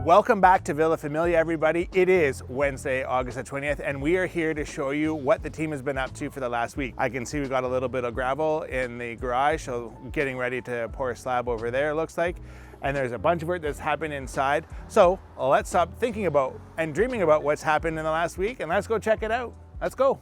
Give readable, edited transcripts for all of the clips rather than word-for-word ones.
Welcome back to Villa Famiglia, everybody. It is Wednesday, August the 20th, and we are here to show you what the team has been up to for the last week. I can see we've got a little bit of gravel in the garage, so getting ready to pour a slab over there, it looks like. And there's a bunch of work that's happened inside. So let's stop thinking about and dreaming about what's happened in the last week, and let's go check it out. Let's go.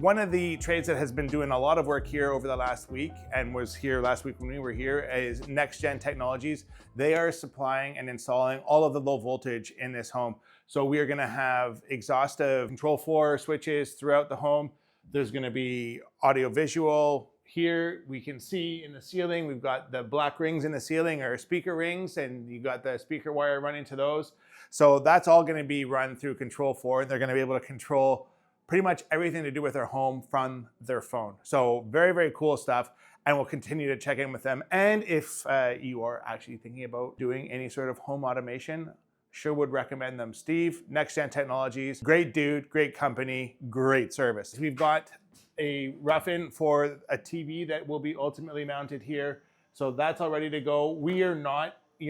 One of the trades that has been doing a lot of work here over the last week and was here last week when we were here is Next Gen Technologies. They are supplying and installing all of the low voltage in this home. So we are going to have exhaustive control floor switches throughout the home. There's going to be audio visual. Here we can see in the ceiling, we've got the black rings in the ceiling or speaker rings, and you got the speaker wire running to those. So that's all going to be run through Control 4. They're going to be able to control pretty much everything to do with their home from their phone. So very, very cool stuff. And we'll continue to check in with them. And if you are actually thinking about doing any sort of home automation, sure would recommend them. Steve, Next Gen Technologies, great dude, great company, great service. We've got a rough-in for a TV that will be ultimately mounted here. So that's all ready to go. You're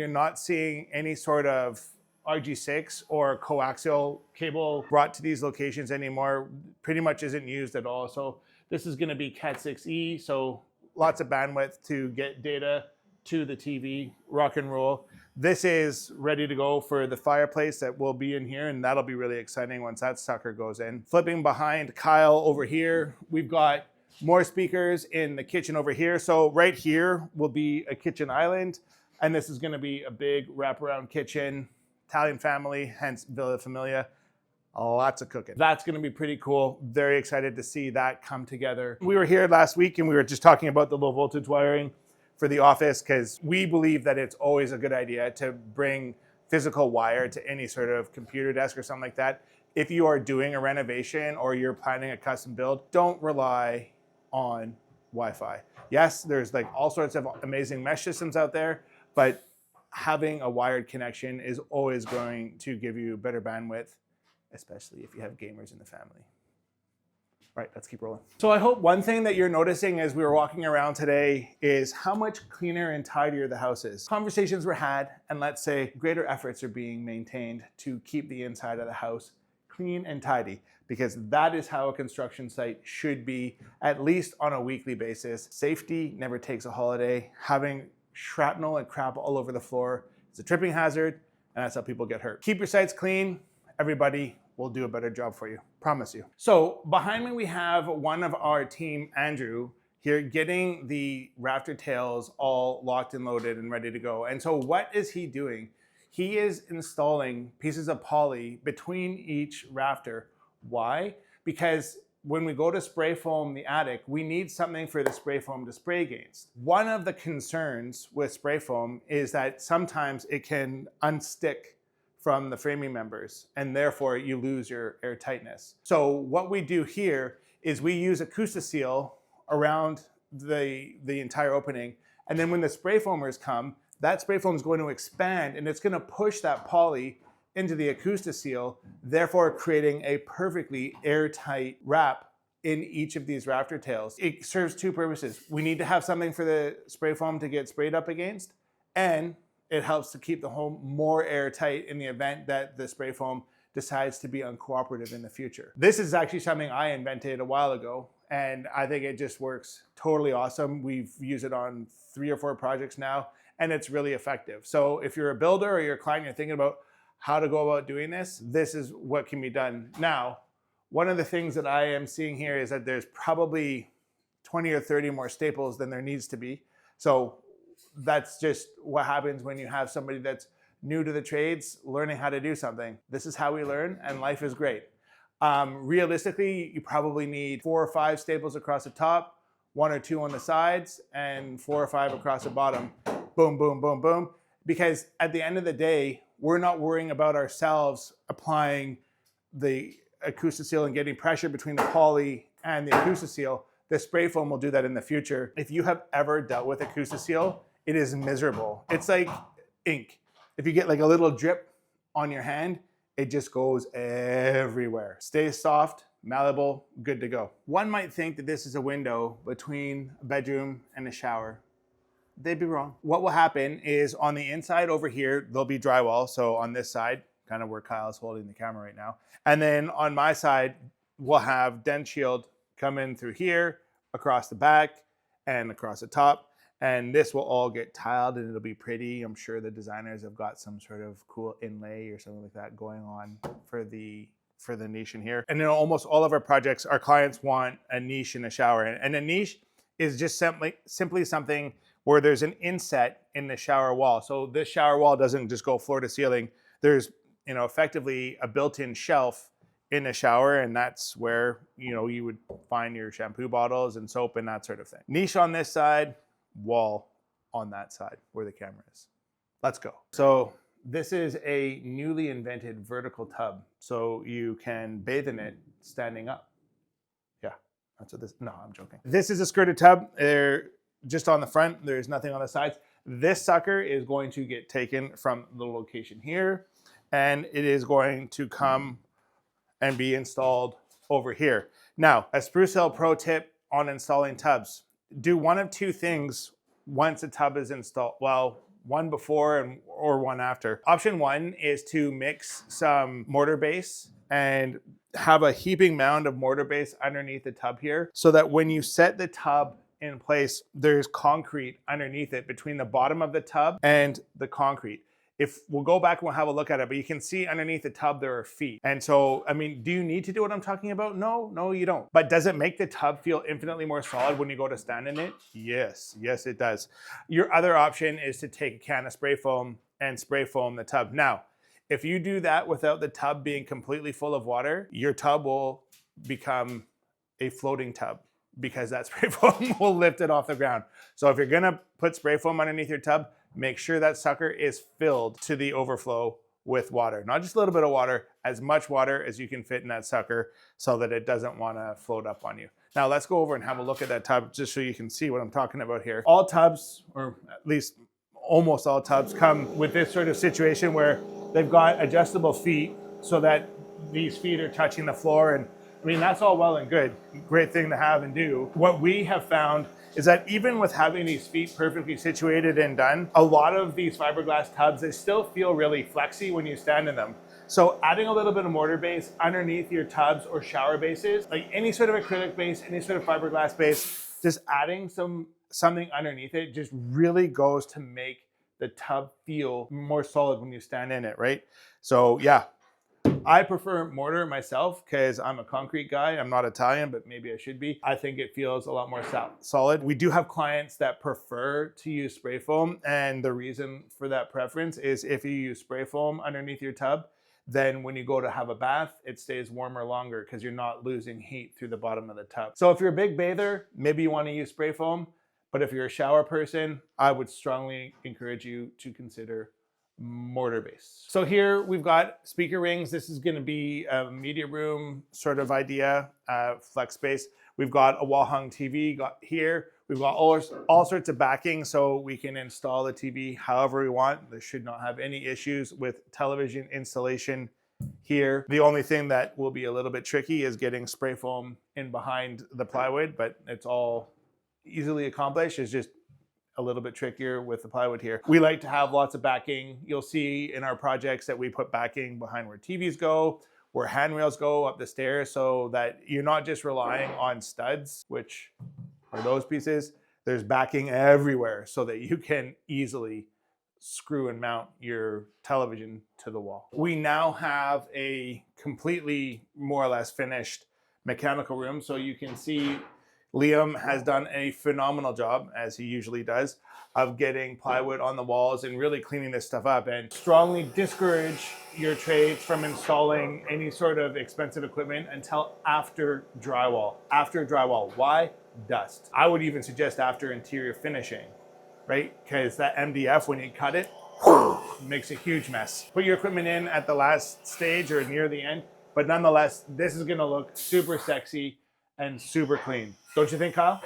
not seeing any sort of RG6 or coaxial cable brought to these locations anymore. Pretty much isn't used at all. So this is going to be Cat 6E, so lots of bandwidth to get data to the TV, rock and roll. This is ready to go for the fireplace that will be in here, and that'll be really exciting once that sucker goes in. Flipping behind Kyle over here, we've got more speakers in the kitchen over here. So right here will be a kitchen island, and this is going to be a big wraparound kitchen. Italian family, hence Villa Famiglia. Lots of cooking. That's going to be pretty cool. Very excited to see that come together. We were here last week and we were just talking about the low voltage wiring for the office because we believe that it's always a good idea to bring physical wire to any sort of computer desk or something like that. If you are doing a renovation or you're planning a custom build, don't rely on Wi-Fi. Yes, there's like all sorts of amazing mesh systems out there, but having a wired connection is always going to give you better bandwidth, especially if you have gamers in the family. Right, let's keep rolling. So I hope one thing that you're noticing as we were walking around today is how much cleaner and tidier the house is. Conversations were had, and let's say greater efforts are being maintained to keep the inside of the house clean and tidy, because that is how a construction site should be, at least on a weekly basis. Safety never takes a holiday. Having shrapnel and crap all over the floor is a tripping hazard, and that's how people get hurt. Keep your sites clean. Everybody will do a better job for you. Promise you. So behind me, we have one of our team, Andrew, here getting the rafter tails all locked and loaded and ready to go. And so what is he doing? He is installing pieces of poly between each rafter. Why? Because when we go to spray foam the attic, we need something for the spray foam to spray against. One of the concerns with spray foam is that sometimes it can unstick from the framing members, and therefore you lose your air tightness. So what we do here is we use Acoustiseal around the entire opening, and then when the spray foamers come, that spray foam is going to expand and it's going to push that poly into the Acoustiseal, therefore creating a perfectly airtight wrap in each of these rafter tails. It serves two purposes. We need to have something for the spray foam to get sprayed up against, and it helps to keep the home more airtight in the event that the spray foam decides to be uncooperative in the future. This is actually something I invented a while ago, and I think it just works totally awesome. We've used it on 3 or 4 projects now, and it's really effective. So if you're a builder or you're a client, you're thinking about how to go about doing this, this is what can be done. Now, one of the things that I am seeing here is that there's probably 20 or 30 more staples than there needs to be. So that's just what happens when you have somebody that's new to the trades learning how to do something. This is how we learn, and life is great. Realistically, you probably need 4 or 5 staples across the top, 1 or 2 on the sides, and 4 or 5 across the bottom. Boom, boom, boom, boom. Because at the end of the day, we're not worrying about ourselves applying the Acoustiseal and getting pressure between the poly and the Acoustiseal. The spray foam will do that in the future. If you have ever dealt with Acoustiseal, it is miserable. It's like ink. If you get like a little drip on your hand, it just goes everywhere. Stays soft, malleable, good to go. One might think that this is a window between a bedroom and a shower. they'd be wrong. What will happen is on the inside over here, there'll be drywall. So on this side, kind of where Kyle's holding the camera right now. And then on my side, we'll have dent shield come in through here, across the back and across the top. And this will all get tiled and it'll be pretty. I'm sure the designers have got some sort of cool inlay or something like that going on for the niche in here. And in almost all of our projects, our clients want a niche in a shower. And a niche is just simply something where there's an inset in the shower wall. So this shower wall doesn't just go floor to ceiling. There's, effectively a built-in shelf in the shower, and that's where, you would find your shampoo bottles and soap and that sort of thing. Niche on this side, wall on that side where the camera is. Let's go. So this is a newly invented vertical tub. So you can bathe in it standing up. Yeah, that's what this, no, I'm joking. This is a skirted tub. They're just on the front. There's nothing on the sides. This sucker is going to get taken from the location here, and it is going to come and be installed over here. Now, a Sprucehill pro tip on installing tubs. Do one of two things once a tub is installed. Well, one before or one after. Option one is to mix some mortar base and have a heaping mound of mortar base underneath the tub here, so that when you set the tub in place, there's concrete underneath it between the bottom of the tub and the concrete. If we'll go back and we'll have a look at it, but you can see underneath the tub there are feet. And so, do you need to do what I'm talking about? No, you don't. But does it make the tub feel infinitely more solid when you go to stand in it? Yes, it does. Your other option is to take a can of spray foam and spray foam the tub. Now, if you do that without the tub being completely full of water, your tub will become a floating tub, because that spray foam will lift it off the ground. So if you're gonna put spray foam underneath your tub, make sure that sucker is filled to the overflow with water. Not just a little bit of water, as much water as you can fit in that sucker so that it doesn't wanna float up on you. Now let's go over and have a look at that tub just so you can see what I'm talking about here. All tubs, or at least almost all tubs, come with this sort of situation where they've got adjustable feet so that these feet are touching the floor. And that's all well and good. Great thing to have and do. What we have found is that even with having these feet perfectly situated and done, a lot of these fiberglass tubs, they still feel really flexy when you stand in them. So adding a little bit of mortar base underneath your tubs or shower bases, like any sort of acrylic base, any sort of fiberglass base, just adding something underneath it just really goes to make the tub feel more solid when you stand in it, right? So yeah. I prefer mortar myself because I'm a concrete guy. I'm not Italian, but maybe I should be. I think it feels a lot more solid. We do have clients that prefer to use spray foam, and the reason for that preference is if you use spray foam underneath your tub, then when you go to have a bath, it stays warmer longer because you're not losing heat through the bottom of the tub. So if you're a big bather, maybe you want to use spray foam, but if you're a shower person, I would strongly encourage you to consider mortar base. So here we've got speaker rings. This is going to be a media room sort of idea, flex space. We've got a wall hung TV here. We've got all sorts of backing so we can install the TV however we want. There should not have any issues with television installation here. The only thing that will be a little bit tricky is getting spray foam in behind the plywood, but it's all easily accomplished. It's just a little bit trickier with the plywood here. We like to have lots of backing. You'll see in our projects that we put backing behind where TVs go, where handrails go up the stairs, so that you're not just relying on studs, which are those pieces. There's backing everywhere so that you can easily screw and mount your television to the wall. We now have a completely more or less finished mechanical room. So you can see Liam has done a phenomenal job, as he usually does, of getting plywood on the walls and really cleaning this stuff up, and strongly discourage your trades from installing any sort of expensive equipment until after drywall. After drywall. Why? Dust. I would even suggest after interior finishing, right? Because that MDF, when you cut it, makes a huge mess. Put your equipment in at the last stage or near the end, but nonetheless, this is gonna look super sexy and super clean. Don't you think, Kyle?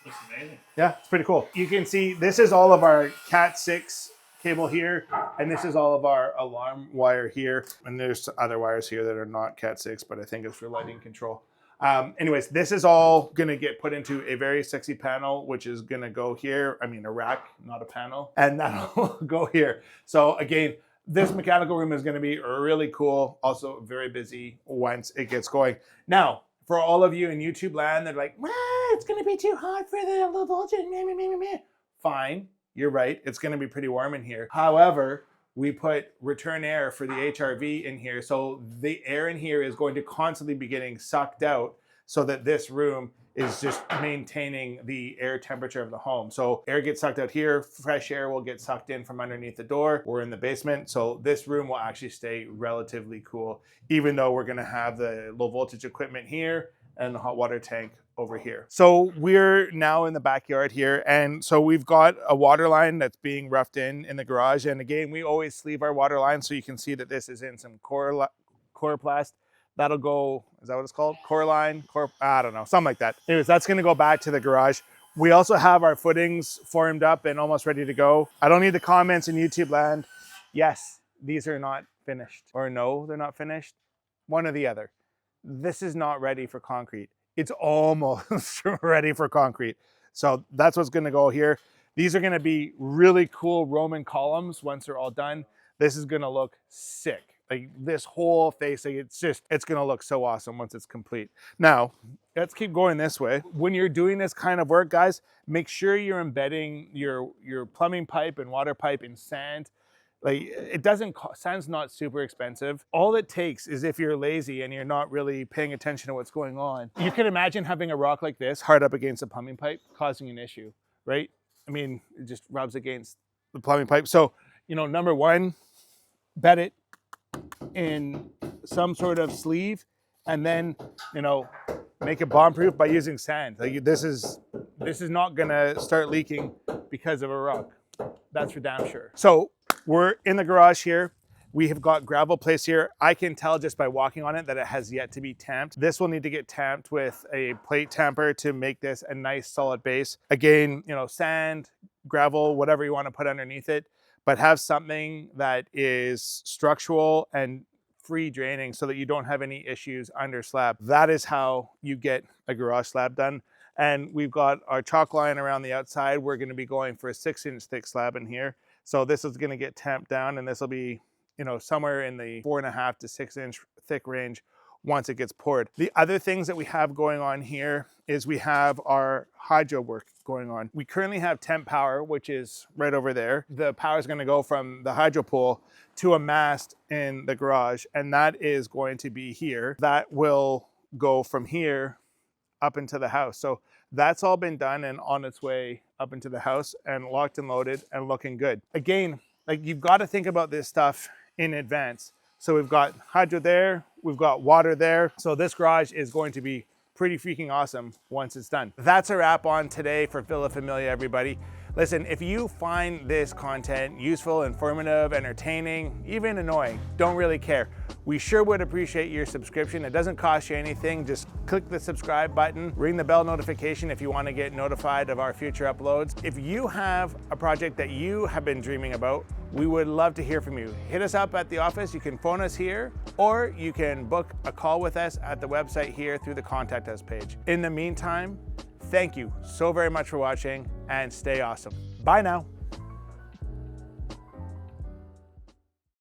Looks amazing. Yeah, it's pretty cool. You can see this is all of our Cat 6 cable here, and this is all of our alarm wire here. And there's other wires here that are not Cat 6, but I think it's for lighting control. Anyways, this is all gonna get put into a very sexy panel, which is gonna go here. I mean, a rack, not a panel, and that'll go here. So again, this mechanical room is gonna be really cool. Also very busy once it gets going. Now, for all of you in YouTube land, they're like, it's gonna be too hot for the low voltage. Fine, you're right. It's gonna be pretty warm in here. However, we put return air for the HRV in here. So the air in here is going to constantly be getting sucked out so that this room is just maintaining the air temperature of the home. So air gets sucked out here, fresh air will get sucked in from underneath the door. We're in the basement. So this room will actually stay relatively cool, even though we're gonna have the low voltage equipment here and the hot water tank over here. So we're now in the backyard here. And so we've got a water line that's being roughed in the garage. And again, we always sleeve our water line. So you can see that this is in some coroplast. That'll go, is that what it's called? Core line, I don't know, something like that. Anyways, that's gonna go back to the garage. We also have our footings formed up and almost ready to go. I don't need the comments in YouTube land. Yes, these are not finished. Or no, they're not finished. One or the other. This is not ready for concrete. It's almost ready for concrete. So that's what's gonna go here. These are gonna be really cool Roman columns once they're all done. This is gonna look sick. Like this whole face, like it's gonna look so awesome once it's complete. Now, let's keep going this way. When you're doing this kind of work, guys, make sure you're embedding your plumbing pipe and water pipe in sand. Like it doesn't cost, sand's not super expensive. All it takes is if you're lazy and you're not really paying attention to what's going on. You can imagine having a rock like this hard up against a plumbing pipe causing an issue, right? I mean, it just rubs against the plumbing pipe. So, you know, number one, bed it in some sort of sleeve and then, you know, make it bomb-proof by using sand. Like this is not gonna start leaking because of a rock. That's for damn sure. So we're in the garage here. We have got gravel placed here. I can tell just by walking on it that it has yet to be tamped. This will need to get tamped with a plate tamper to make this a nice solid base. Again, you know, sand, gravel, whatever you want to put underneath it, but have something that is structural and free draining so that you don't have any issues under slab. That is how you get a garage slab done. And we've got our chalk line around the outside. We're going to be going for a 6-inch thick slab in here. So this is going to get tamped down and this will be, you know, somewhere in the 4.5 to 6-inch thick range once it gets poured. The other things that we have going on here is we have our hydro work going on. We currently have temp power, which is right over there. The power is going to go from the hydro pole to a mast in the garage, and that is going to be here. That will go from here up into the house. So that's all been done and on its way up into the house and locked and loaded and looking good. Again, like you've got to think about this stuff in advance. So we've got hydro there, we've got water there. So this garage is going to be pretty freaking awesome once it's done. That's a wrap on today for Villa Famiglia, everybody. Listen, if you find this content useful, informative, entertaining, even annoying, don't really care. We sure would appreciate your subscription. It doesn't cost you anything. Just click the subscribe button, ring the bell notification if you want to get notified of our future uploads. If you have a project that you have been dreaming about, we would love to hear from you. Hit us up at the office. You can phone us here, or you can book a call with us at the website here through the Contact Us page. In the meantime, thank you so very much for watching and stay awesome. Bye now.